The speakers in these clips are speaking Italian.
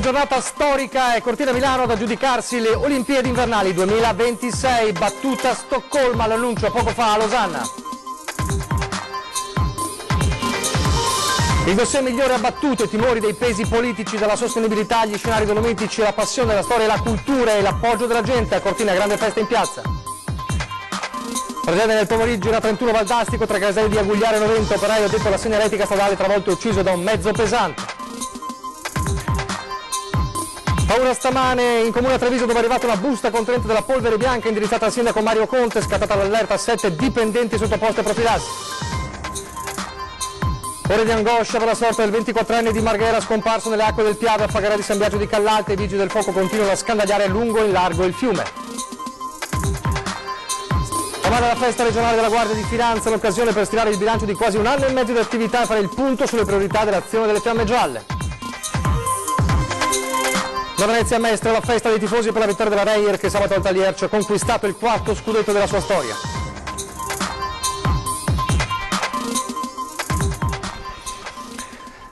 giornata storica è Cortina Milano ad aggiudicarsi le Olimpiadi invernali 2026, battuta Stoccolma, l'annuncio poco fa a Losanna. Il dossier migliore ha battuto i timori dei pesi politici, dalla sostenibilità agli scenari dolomitici, la passione, la storia, la cultura e l'appoggio della gente. A Cortina grande festa in piazza. Presente nel pomeriggio la 31 Valdastico, tra caselli di Agugliare e Novento, operaio detto alla segnaletica stradale travolto e ucciso da un mezzo pesante. Paura stamane in comune a Treviso, dove è arrivata una busta contenente della polvere bianca indirizzata al sindaco Mario Conte, scattata l'allerta a 7 dipendenti sottoposti a profilassi. Ore di angoscia per la sorte del 24enne di Marghera, scomparso nelle acque del Piave a Fagara di San Biagio di Callalte. I vigili del fuoco continuano a scandagliare lungo e in largo il fiume. Domani la festa regionale della Guardia di Finanza, l'occasione per stilare il bilancio di quasi un anno e mezzo di attività e fare il punto sulle priorità dell'azione delle Fiamme Gialle. Da Venezia a Mestre la festa dei tifosi per la vittoria della Reyer, che sabato al Taliercio ha conquistato il quarto scudetto della sua storia.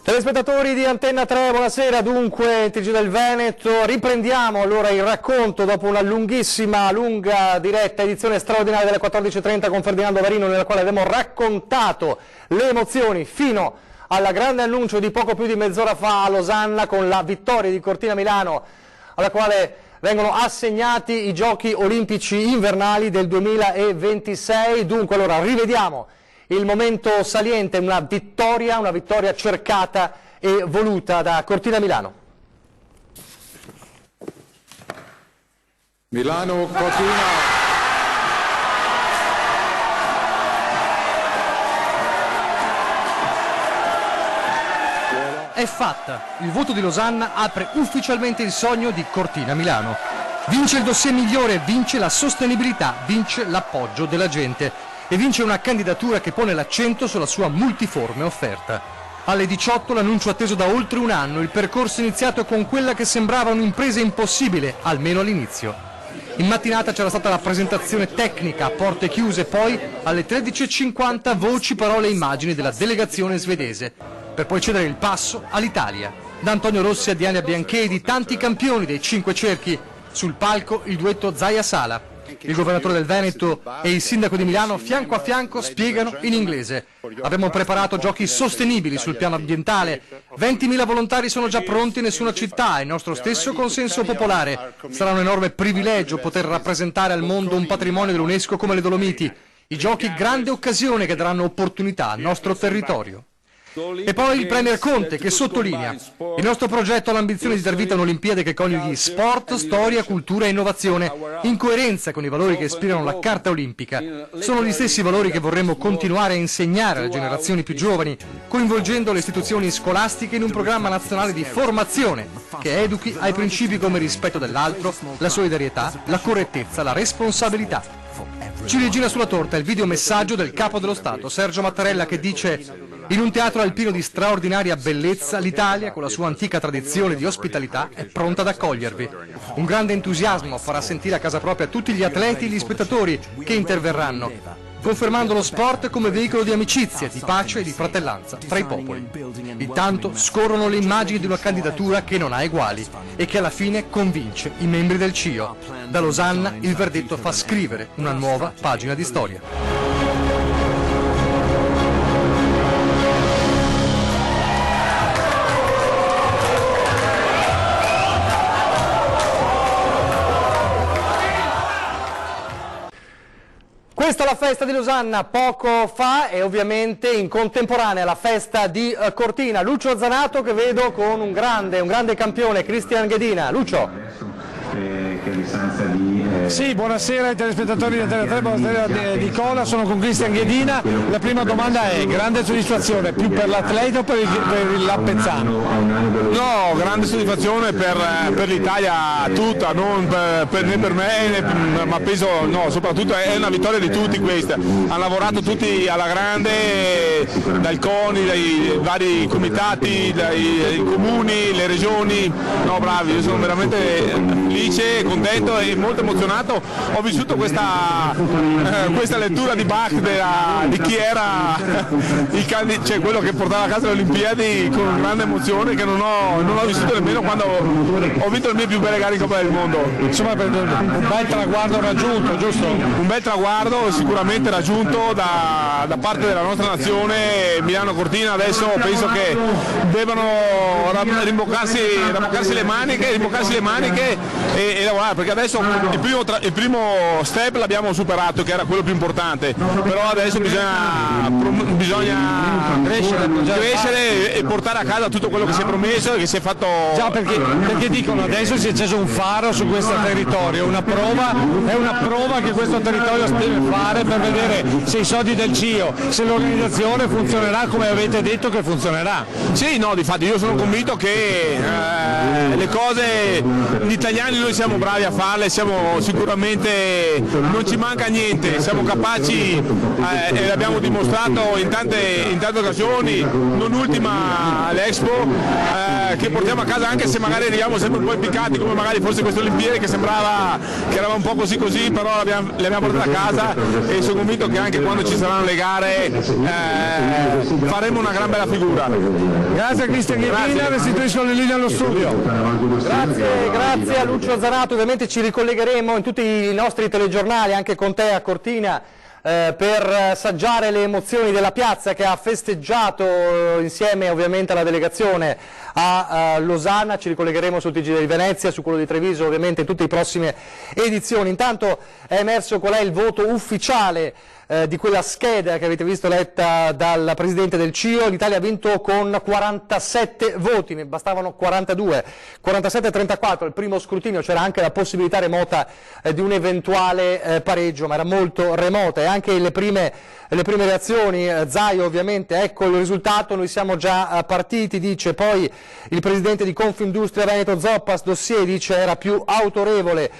Telespettatori di Antenna 3, buonasera. Dunque, TG del Veneto, riprendiamo allora il racconto dopo una lunga diretta, edizione straordinaria delle 14:30 con Ferdinando Varino, nella quale abbiamo raccontato le emozioni fino alla grande annuncio di poco più di mezz'ora fa a Losanna, con la vittoria di Cortina Milano, alla quale vengono assegnati i Giochi Olimpici Invernali del 2026. Dunque, allora, rivediamo il momento saliente, una vittoria cercata e voluta da Cortina Milano. Milano, Cortina. È fatta. Il voto di Losanna apre ufficialmente il sogno di Cortina Milano. Vince il dossier migliore, vince la sostenibilità, vince l'appoggio della gente e vince una candidatura che pone l'accento sulla sua multiforme offerta. Alle 18 l'annuncio atteso da oltre un anno, il percorso iniziato con quella che sembrava un'impresa impossibile, almeno all'inizio. In mattinata c'era stata la presentazione tecnica a porte chiuse, poi alle 13:50 voci, parole e immagini della delegazione svedese, per poi cedere il passo all'Italia. Da Antonio Rossi a Diana Bianchedi, tanti campioni dei 5 cerchi. Sul palco il duetto Zaia Sala. Il governatore del Veneto e il sindaco di Milano fianco a fianco spiegano in inglese: abbiamo preparato giochi sostenibili sul piano ambientale, 20.000 volontari sono già pronti in nessuna città, il nostro stesso consenso popolare. Sarà un enorme privilegio poter rappresentare al mondo un patrimonio dell'UNESCO come le Dolomiti. I giochi grande occasione che daranno opportunità al nostro territorio. E poi il Premier Conte, che sottolinea: il nostro progetto ha l'ambizione di dar vita a un'Olimpiade che coniughi sport, storia, cultura e innovazione, in coerenza con i valori che ispirano la Carta Olimpica. Sono gli stessi valori che vorremmo continuare a insegnare alle generazioni più giovani, coinvolgendo le istituzioni scolastiche in un programma nazionale di formazione che educhi ai principi come il rispetto dell'altro, la solidarietà, la correttezza, la responsabilità. Ciliegina sulla torta il videomessaggio del Capo dello Stato, Sergio Mattarella, che dice: in un teatro alpino di straordinaria bellezza, l'Italia, con la sua antica tradizione di ospitalità, è pronta ad accogliervi. Un grande entusiasmo farà sentire a casa propria tutti gli atleti e gli spettatori che interverranno, confermando lo sport come veicolo di amicizia, di pace e di fratellanza tra i popoli. Intanto scorrono le immagini di una candidatura che non ha eguali e che alla fine convince i membri del CIO. Da Losanna il verdetto fa scrivere una nuova pagina di storia. Questa è la festa di Losanna poco fa e ovviamente in contemporanea la festa di Cortina. Lucio Zanato, che vedo con un grande campione, Cristian Ghedina. Lucio. Sì, buonasera ai telespettatori di Antena 3, buonasera di Cola, sono con Cristian Ghedina. La prima domanda è: grande soddisfazione più per l'atleta o per il Lappezzano? No, grande soddisfazione per l'Italia tutta, non né per me, ma penso, no, soprattutto è una vittoria di tutti questa. Hanno lavorato tutti alla grande, dal CONI, dai vari comitati, dai comuni, le regioni. No, bravi, io sono veramente felice, contento e molto emozionato. Ho vissuto questa lettura di Bach di chi era cioè quello che portava a casa le Olimpiadi, con grande emozione che non ho vissuto nemmeno quando ho vinto le mie più belle gare in Coppa del Mondo. Insomma, un bel traguardo raggiunto, giusto? Un bel traguardo sicuramente raggiunto da parte della nostra nazione. Milano Cortina adesso penso che devono rimboccarsi le maniche e lavorare, perché adesso il primo step l'abbiamo superato, che era quello più importante, però adesso bisogna crescere e portare a casa tutto quello che si è promesso e che si è fatto. Già, perché dicono adesso si è acceso un faro su questo territorio, è una prova che questo territorio deve fare per vedere se i soldi del CIO, se l'organizzazione funzionerà come avete detto che funzionerà. Sì, no, difatti io sono convinto che le cose gli italiani noi siamo bravi a farle, siamo sicuramente, non ci manca niente, siamo capaci e l'abbiamo dimostrato in tante occasioni, non ultima all'Expo, che portiamo a casa, anche se magari arriviamo sempre un po' impiccati come magari fosse queste Olimpiadi, che sembrava che eravamo un po' così, però le abbiamo portate a casa e sono convinto che anche quando ci saranno le gare faremo una gran bella figura. Grazie a Cristian Ghedina, restituisco le linee allo studio. Grazie a Lucio Zanato, ovviamente ci ricollegheremo in tutti i nostri telegiornali anche con te a Cortina per saggiare le emozioni della piazza che ha festeggiato insieme ovviamente alla delegazione a Losanna. Ci ricollegheremo sul TG di Venezia, su quello di Treviso, ovviamente in tutte le prossime edizioni. Intanto è emerso qual è il voto ufficiale di quella scheda che avete visto letta dal Presidente del CIO. L'Italia ha vinto con 47 voti, ne bastavano 42, 47-34 il primo scrutinio, c'era anche la possibilità remota di un eventuale pareggio, ma era molto remota, e anche le prime reazioni, Zaia ovviamente, ecco il risultato, noi siamo già partiti, dice. Poi il Presidente di Confindustria Veneto Zoppas, dossier, dice era più autorevole.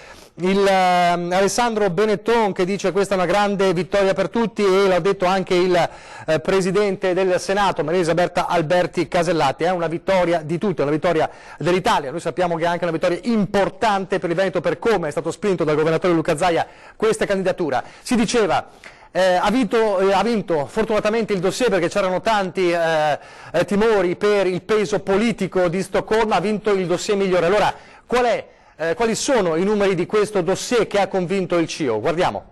Alessandro Benetton che dice questa è una grande vittoria per tutti, e l'ha detto anche il Presidente del Senato Maria Elisabetta Alberti Casellati, è una vittoria di tutti, è una vittoria dell'Italia. Noi sappiamo che è anche una vittoria importante per il Veneto, per come è stato spinto dal governatore Luca Zaia questa candidatura. Si diceva ha vinto fortunatamente il dossier, perché c'erano tanti timori per il peso politico di Stoccolma, ha vinto il dossier migliore. Allora quali sono i numeri di questo dossier che ha convinto il CIO? Guardiamo.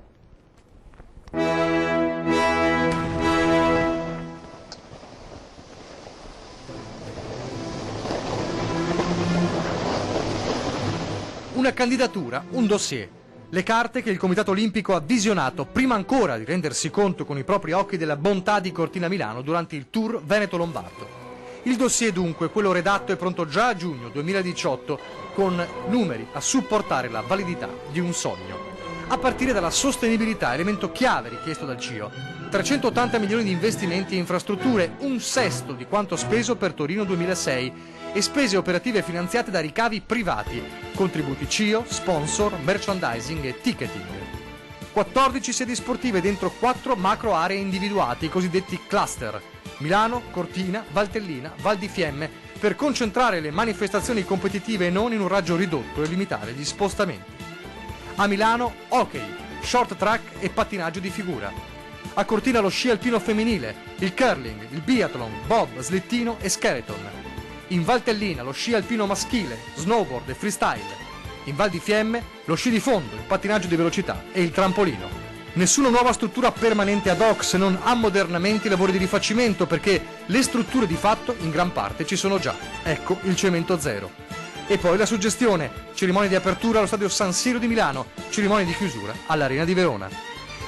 Una candidatura, un dossier. Le carte che il Comitato Olimpico ha visionato prima ancora di rendersi conto con i propri occhi della bontà di Cortina Milano durante il Tour Veneto-Lombardo. Il dossier dunque, quello redatto e pronto già a giugno 2018, con numeri a supportare la validità di un sogno. A partire dalla sostenibilità, elemento chiave richiesto dal CIO. 380 milioni di investimenti in infrastrutture, un sesto di quanto speso per Torino 2006, e spese operative finanziate da ricavi privati, contributi CIO, sponsor, merchandising e ticketing. 14 sedi sportive dentro 4 macro aree individuate, i cosiddetti cluster: Milano, Cortina, Valtellina, Val di Fiemme, per concentrare le manifestazioni competitive e non in un raggio ridotto e limitare gli spostamenti. A Milano hockey, short track e pattinaggio di figura. A Cortina lo sci alpino femminile, il curling, il biathlon, bob, slittino e skeleton. In Valtellina lo sci alpino maschile, snowboard e freestyle. In Val di Fiemme lo sci di fondo, il pattinaggio di velocità e il trampolino. Nessuna nuova struttura permanente ad hoc, se non ammodernamenti e lavori di rifacimento, perché le strutture di fatto in gran parte ci sono già. Ecco il cemento zero. E poi la suggestione: cerimonia di apertura allo stadio San Siro di Milano, cerimonia di chiusura all'Arena di Verona.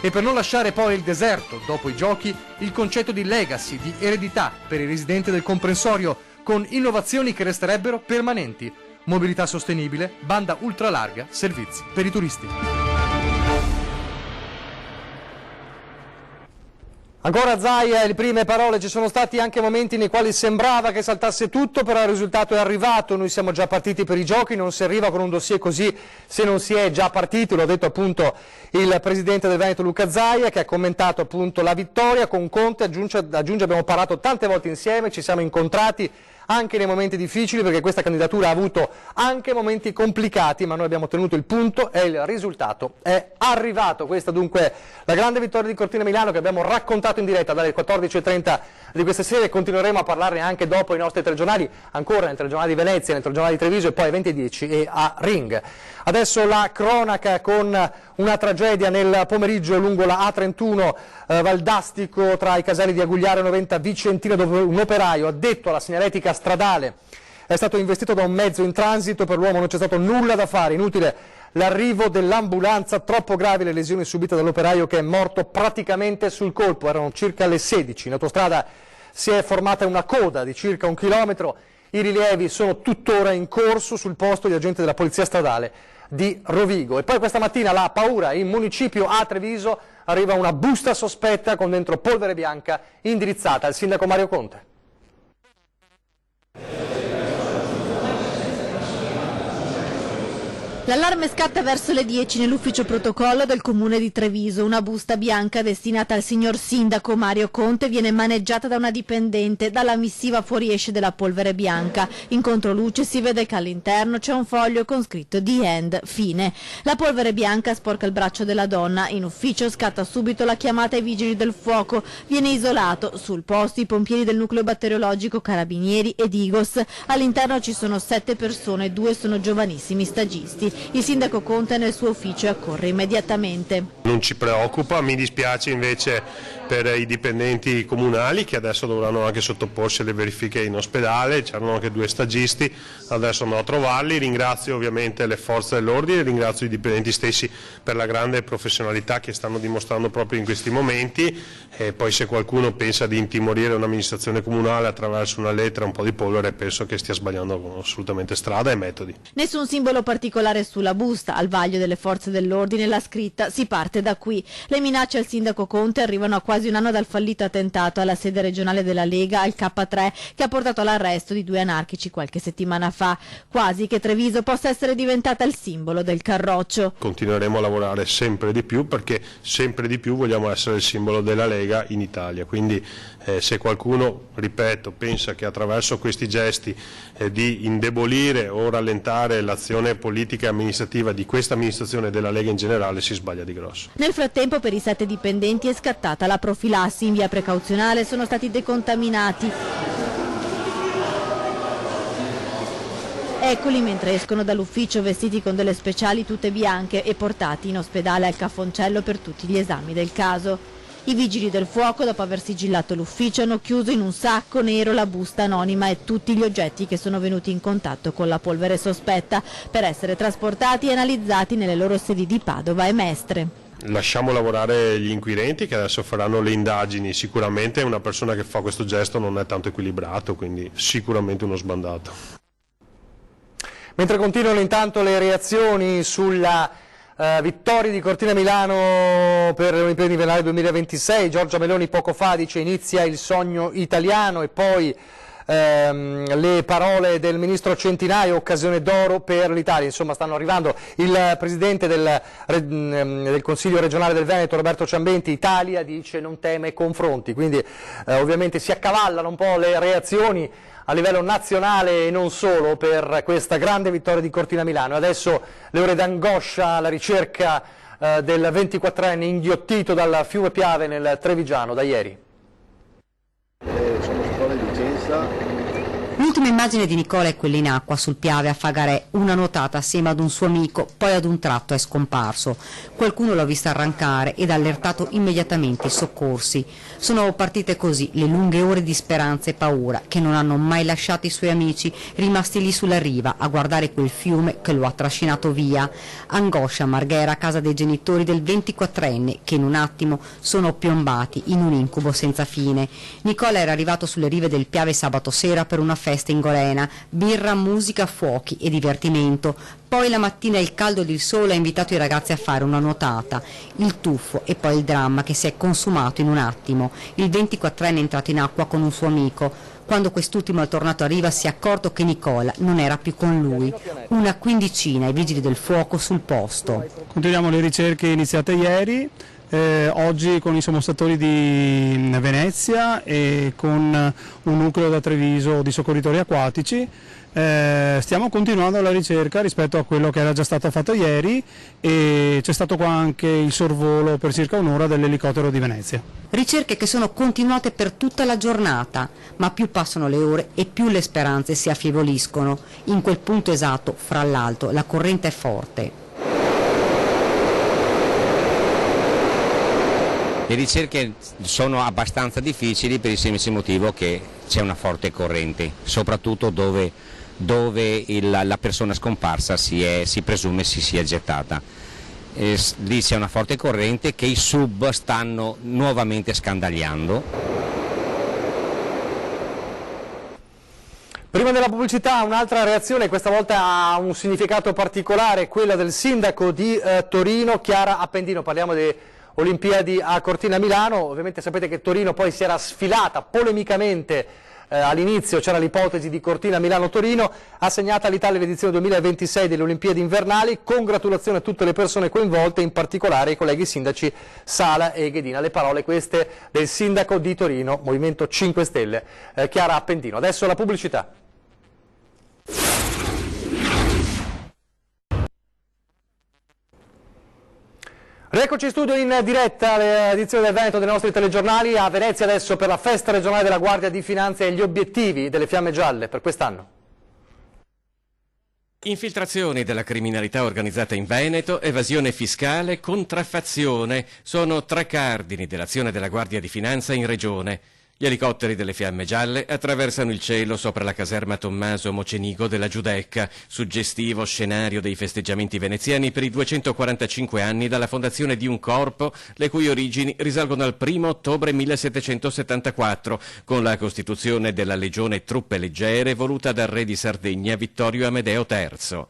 E per non lasciare poi il deserto dopo i giochi, il concetto di legacy, di eredità per i residenti del comprensorio, con innovazioni che resterebbero permanenti: mobilità sostenibile, banda ultralarga, servizi per i turisti. Ancora Zaia, le prime parole. Ci sono stati anche momenti nei quali sembrava che saltasse tutto, però il risultato è arrivato. Noi siamo già partiti per i giochi, non si arriva con un dossier così se non si è già partiti. L'ho detto appunto il Presidente del Veneto Luca Zaia, che ha commentato appunto la vittoria con Conte. Aggiunge abbiamo parlato tante volte insieme, ci siamo incontrati anche nei momenti difficili, perché questa candidatura ha avuto anche momenti complicati, ma noi abbiamo ottenuto il punto e il risultato è arrivato. Questa dunque la grande vittoria di Cortina Milano che abbiamo raccontato in diretta dalle 14:30 di questa sera, e continueremo a parlarne anche dopo i nostri telegiornali, ancora nel telegiornale di Venezia, nel telegiornale di Treviso e poi alle 20:10 e a Ring. Adesso la cronaca con una tragedia nel pomeriggio lungo la A31 Valdastico tra i caselli di Agugliaro 90 Vicentina, dove un operaio addetto alla segnaletica stradale è stato investito da un mezzo in transito. Per l'uomo non c'è stato nulla da fare, inutile l'arrivo dell'ambulanza, troppo gravi le lesioni subite dall'operaio che è morto praticamente sul colpo. Erano circa le 16, in autostrada si è formata una coda di circa 1 chilometro, i rilievi sono tuttora in corso sul posto. Gli agenti della polizia stradale di Rovigo. E poi questa mattina la paura in municipio a Treviso, arriva una busta sospetta con dentro polvere bianca indirizzata al sindaco Mario Conte. L'allarme scatta verso le 10 nell'ufficio protocollo del comune di Treviso. Una busta bianca destinata al signor sindaco Mario Conte viene maneggiata da una dipendente. Dalla missiva fuoriesce della polvere bianca. In controluce si vede che all'interno c'è un foglio con scritto "The End", fine. La polvere bianca sporca il braccio della donna. In ufficio scatta subito la chiamata ai vigili del fuoco. Viene isolato. Sul posto i pompieri del nucleo batteriologico, carabinieri ed Igos. All'interno ci sono 7 persone, 2 sono giovanissimi stagisti. Il sindaco Conte nel suo ufficio e accorre immediatamente. Non ci preoccupa, mi dispiace invece per i dipendenti comunali che adesso dovranno anche sottoporsi alle verifiche in ospedale. C'erano anche 2 stagisti, adesso andrò a trovarli. Ringrazio ovviamente le forze dell'ordine, ringrazio i dipendenti stessi per la grande professionalità che stanno dimostrando proprio in questi momenti, e poi se qualcuno pensa di intimorire un'amministrazione comunale attraverso una lettera e un po' di polvere, penso che stia sbagliando assolutamente strada e metodi. Nessun simbolo particolare sulla busta, al vaglio delle forze dell'ordine la scritta "Si parte da qui". Le minacce al sindaco Conte arrivano a quasi un anno dal fallito attentato alla sede regionale della Lega al K3, che ha portato all'arresto di 2 anarchici qualche settimana fa. Quasi che Treviso possa essere diventata il simbolo del Carroccio. Continueremo a lavorare sempre di più, perché sempre di più vogliamo essere il simbolo della Lega in Italia, quindi se qualcuno, ripeto, pensa che attraverso questi gesti di indebolire o rallentare l'azione politica e amministrativa di questa amministrazione e della Lega in generale, si sbaglia di grosso. Nel frattempo per i 7 dipendenti è scattata la profilassi. In via precauzionale sono stati decontaminati. Eccoli mentre escono dall'ufficio vestiti con delle speciali tute bianche e portati in ospedale al Cafoncello per tutti gli esami del caso. I vigili del fuoco, dopo aver sigillato l'ufficio, hanno chiuso in un sacco nero la busta anonima e tutti gli oggetti che sono venuti in contatto con la polvere sospetta, per essere trasportati e analizzati nelle loro sedi di Padova e Mestre. Lasciamo lavorare gli inquirenti che adesso faranno le indagini. Sicuramente una persona che fa questo gesto non è tanto equilibrato, quindi sicuramente uno sbandato. Mentre continuano intanto le reazioni sulla vittoria di Cortina Milano per le Olimpiadi invernali 2026, Giorgia Meloni poco fa dice inizia il sogno italiano, e poi le parole del ministro Centinaio, occasione d'oro per l'Italia. Insomma, stanno arrivando. Il presidente del Consiglio regionale del Veneto, Roberto Ciambenti, Italia dice non teme confronti, quindi ovviamente si accavallano un po' le reazioni a livello nazionale e non solo per questa grande vittoria di Cortina Milano. Adesso le ore d'angoscia alla ricerca del 24enne inghiottito dal fiume Piave nel Trevigiano da ieri. Sono scuole di licenza. L'ultima immagine di Nicola è quella in acqua sul Piave a Fagarè, una nuotata assieme ad un suo amico, poi ad un tratto è scomparso. Qualcuno l'ha visto arrancare ed ha allertato immediatamente i soccorsi. Sono partite così le lunghe ore di speranza e paura che non hanno mai lasciato i suoi amici, rimasti lì sulla riva a guardare quel fiume che lo ha trascinato via. Angoscia a Marghera, a casa dei genitori del 24enne, che in un attimo sono piombati in un incubo senza fine. Nicola era arrivato sulle rive del Piave sabato sera per una festa in Gorena, birra, musica, fuochi e divertimento. Poi la mattina il caldo ed il sole ha invitato i ragazzi a fare una nuotata, il tuffo e poi il dramma che si è consumato in un attimo. Il 24enne è entrato in acqua con un suo amico. Quando quest'ultimo è tornato a riva si è accorto che Nicola non era più con lui. Una quindicina i vigili del fuoco sul posto. Continuiamo le ricerche iniziate ieri. oggi con i sommostatori di Venezia e con un nucleo da Treviso di soccorritori acquatici. Stiamo continuando la ricerca rispetto a quello che era già stato fatto ieri e c'è stato qua anche il sorvolo per circa un'ora dell'elicottero di Venezia. Ricerche che sono continuate per tutta la giornata, ma più passano le ore e più le speranze si affievoliscono. In quel punto esatto, fra l'altro, la corrente è forte. Le ricerche sono abbastanza difficili per il semplice motivo che c'è una forte corrente, soprattutto dove la persona scomparsa si presume si sia gettata. Lì c'è una forte corrente che i sub stanno nuovamente scandagliando. Prima della pubblicità un'altra reazione, questa volta ha un significato particolare, quella del sindaco di Torino, Chiara Appendino. Parliamo di Olimpiadi a Cortina Milano. Ovviamente sapete che Torino poi si era sfilata polemicamente, all'inizio c'era l'ipotesi di Cortina Milano-Torino, assegnata all'Italia l'edizione 2026 delle Olimpiadi invernali. Congratulazioni a tutte le persone coinvolte, in particolare ai colleghi sindaci Sala e Ghedina. Le parole queste del sindaco di Torino, Movimento 5 Stelle, Chiara Appendino. Adesso la pubblicità. Rieccoci in studio in diretta all'edizione del Veneto dei nostri telegiornali. A Venezia adesso per la festa regionale della Guardia di Finanza e gli obiettivi delle Fiamme Gialle per quest'anno. Infiltrazioni della criminalità organizzata in Veneto, evasione fiscale, contraffazione sono tre cardini dell'azione della Guardia di Finanza in regione. Gli elicotteri delle Fiamme Gialle attraversano il cielo sopra la caserma Tommaso Mocenigo della Giudecca, suggestivo scenario dei festeggiamenti veneziani per i 245 anni dalla fondazione di un corpo le cui origini risalgono al 1 ottobre 1774, con la costituzione della Legione Truppe Leggere voluta dal re di Sardegna Vittorio Amedeo III.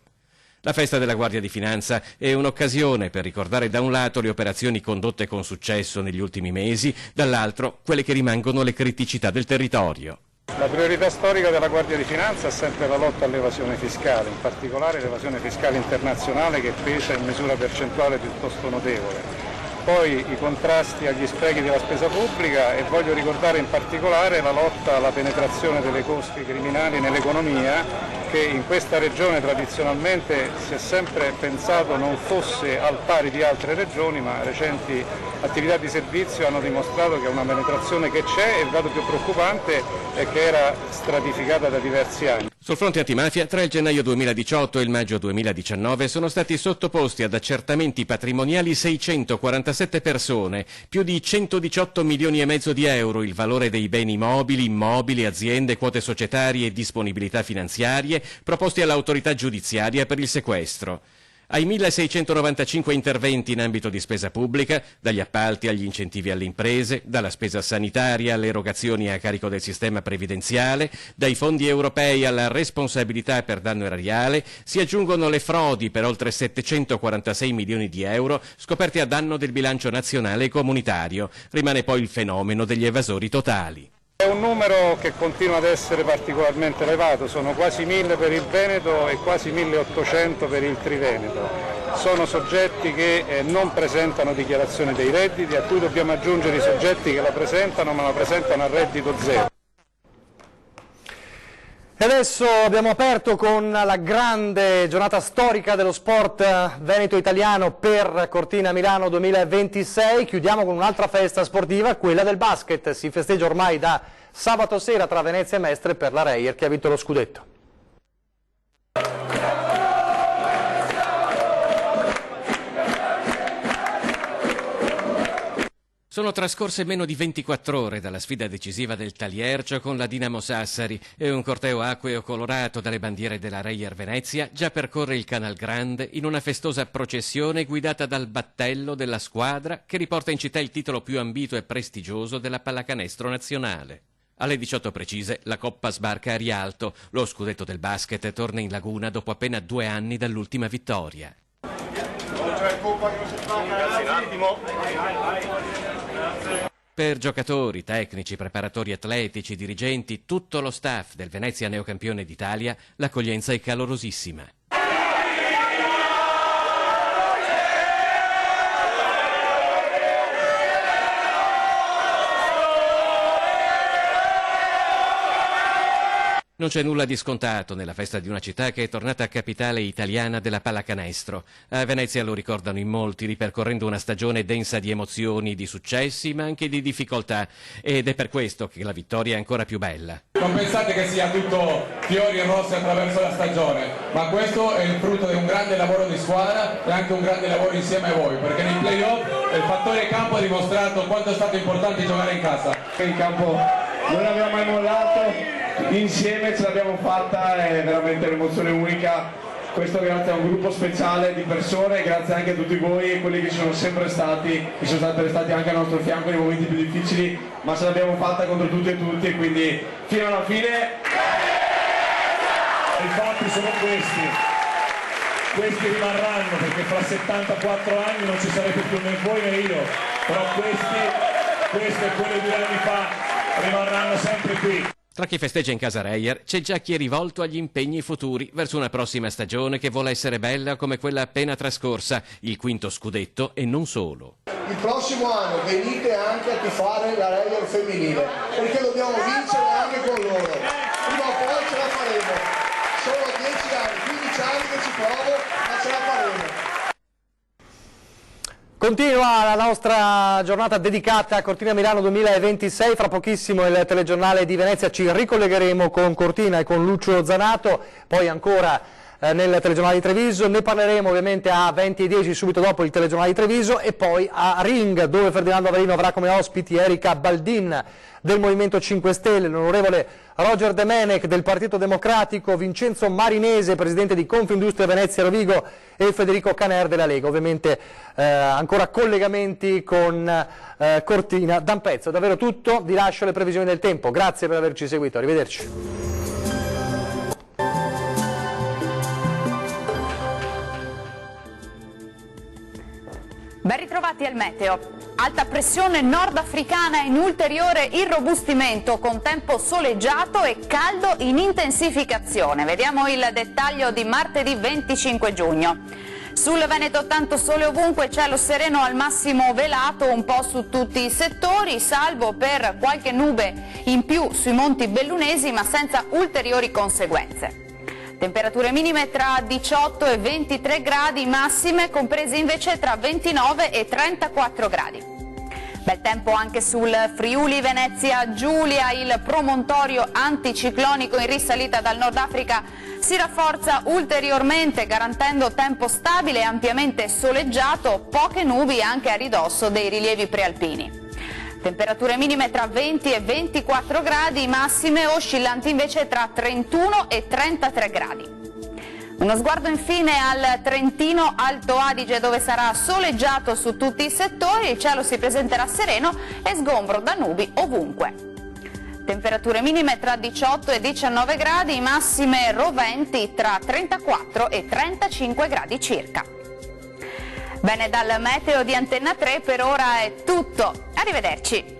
La festa della Guardia di Finanza è un'occasione per ricordare da un lato le operazioni condotte con successo negli ultimi mesi, dall'altro quelle che rimangono le criticità del territorio. La priorità storica della Guardia di Finanza è sempre la lotta all'evasione fiscale, in particolare l'evasione fiscale internazionale che pesa in misura percentuale piuttosto notevole. Poi i contrasti agli sprechi della spesa pubblica e voglio ricordare in particolare la lotta alla penetrazione delle cosche criminali nell'economia, che in questa regione tradizionalmente si è sempre pensato non fosse al pari di altre regioni, ma recenti attività di servizio hanno dimostrato che è una penetrazione che c'è e il dato più preoccupante è che era stratificata da diversi anni. Sul fronte antimafia, tra il gennaio 2018 e il maggio 2019 sono stati sottoposti ad accertamenti patrimoniali 647 persone, più di 118 milioni e mezzo di euro il valore dei beni mobili, immobili, aziende, quote societarie e disponibilità finanziarie proposti all'autorità giudiziaria per il sequestro. Ai 1.695 interventi in ambito di spesa pubblica, dagli appalti agli incentivi alle imprese, dalla spesa sanitaria alle erogazioni a carico del sistema previdenziale, dai fondi europei alla responsabilità per danno erariale, si aggiungono le frodi per oltre 746 milioni di euro scoperti a danno del bilancio nazionale e comunitario. Rimane poi il fenomeno degli evasori totali. È un numero che continua ad essere particolarmente elevato, sono quasi 1000 per il Veneto e quasi 1800 per il Triveneto. Sono soggetti che non presentano dichiarazione dei redditi, a cui dobbiamo aggiungere i soggetti che la presentano ma la presentano a reddito zero. E adesso abbiamo aperto con la grande giornata storica dello sport veneto-italiano per Cortina Milano 2026. Chiudiamo con un'altra festa sportiva, quella del basket. Si festeggia ormai da sabato sera tra Venezia e Mestre per la Reyer che ha vinto lo scudetto. Sono trascorse meno di 24 ore dalla sfida decisiva del Taliercio con la Dinamo Sassari e un corteo acqueo colorato dalle bandiere della Reyer Venezia già percorre il Canal Grande in una festosa processione guidata dal battello della squadra che riporta in città il titolo più ambito e prestigioso della pallacanestro nazionale. Alle 18 precise la Coppa sbarca a Rialto, lo scudetto del basket torna in laguna dopo appena 2 anni dall'ultima vittoria. Per giocatori, tecnici, preparatori atletici, dirigenti, tutto lo staff del Venezia neocampione d'Italia, l'accoglienza è calorosissima. Non c'è nulla di scontato nella festa di una città che è tornata capitale italiana della pallacanestro. A Venezia lo ricordano in molti, ripercorrendo una stagione densa di emozioni, di successi, ma anche di difficoltà. Ed è per questo che la vittoria è ancora più bella. Non pensate che sia tutto fiori e rose attraverso la stagione, ma questo è il frutto di un grande lavoro di squadra e anche un grande lavoro insieme a voi, perché nei playoff il fattore campo ha dimostrato quanto è stato importante giocare in casa. In campo non abbiamo mai mollato. Insieme ce l'abbiamo fatta, è veramente un'emozione unica, questo grazie a un gruppo speciale di persone, grazie anche a tutti voi, quelli che ci sono sempre stati, che sono stati anche al nostro fianco nei momenti più difficili, ma ce l'abbiamo fatta contro tutti e tutti, quindi fino alla fine. I fatti sono questi rimarranno, perché fra 74 anni non ci sarete più né voi né io, però questi e quelli 2 anni fa rimarranno sempre qui. Tra chi festeggia in casa Reyer c'è già chi è rivolto agli impegni futuri verso una prossima stagione che vuole essere bella come quella appena trascorsa, il 5° scudetto e non solo. Il prossimo anno venite anche a tifare la Reyer femminile, perché dobbiamo vincere anche con loro. Prima o poi ce la faremo. Sono 10 anni, 15 anni che ci provo, ma ce la faremo. Continua la nostra giornata dedicata a Cortina Milano 2026, fra pochissimo il telegiornale di Venezia, ci ricollegheremo con Cortina e con Lucio Zanato, poi ancora nel telegiornale di Treviso, ne parleremo ovviamente a 20:10 subito dopo il telegiornale di Treviso e poi a Ring dove Ferdinando Avelino avrà come ospiti Erika Baldin del Movimento 5 Stelle, l'onorevole Roger De Menec del Partito Democratico, Vincenzo Marinese, presidente di Confindustria Venezia Rovigo e Federico Caner della Lega. Ovviamente ancora collegamenti con Cortina da un pezzo. Davvero tutto, vi lascio le previsioni del tempo. Grazie per averci seguito, arrivederci. Ben ritrovati al meteo. Alta pressione nordafricana in ulteriore irrobustimento con tempo soleggiato e caldo in intensificazione. Vediamo il dettaglio di martedì 25 giugno. Sul Veneto tanto sole ovunque, cielo sereno al massimo velato un po' su tutti i settori, salvo per qualche nube in più sui monti bellunesi ma senza ulteriori conseguenze. Temperature minime tra 18 e 23 gradi, massime comprese invece tra 29 e 34 gradi. Bel tempo anche sul Friuli Venezia Giulia, il promontorio anticiclonico in risalita dal Nord Africa si rafforza ulteriormente garantendo tempo stabile e ampiamente soleggiato, poche nubi anche a ridosso dei rilievi prealpini. Temperature minime tra 20 e 24 gradi, massime oscillanti invece tra 31 e 33 gradi. Uno sguardo infine al Trentino Alto Adige dove sarà soleggiato su tutti i settori, il cielo si presenterà sereno e sgombro da nubi ovunque. Temperature minime tra 18 e 19 gradi, massime roventi tra 34 e 35 gradi circa. Bene, dal meteo di Antenna 3 per ora è tutto. Arrivederci.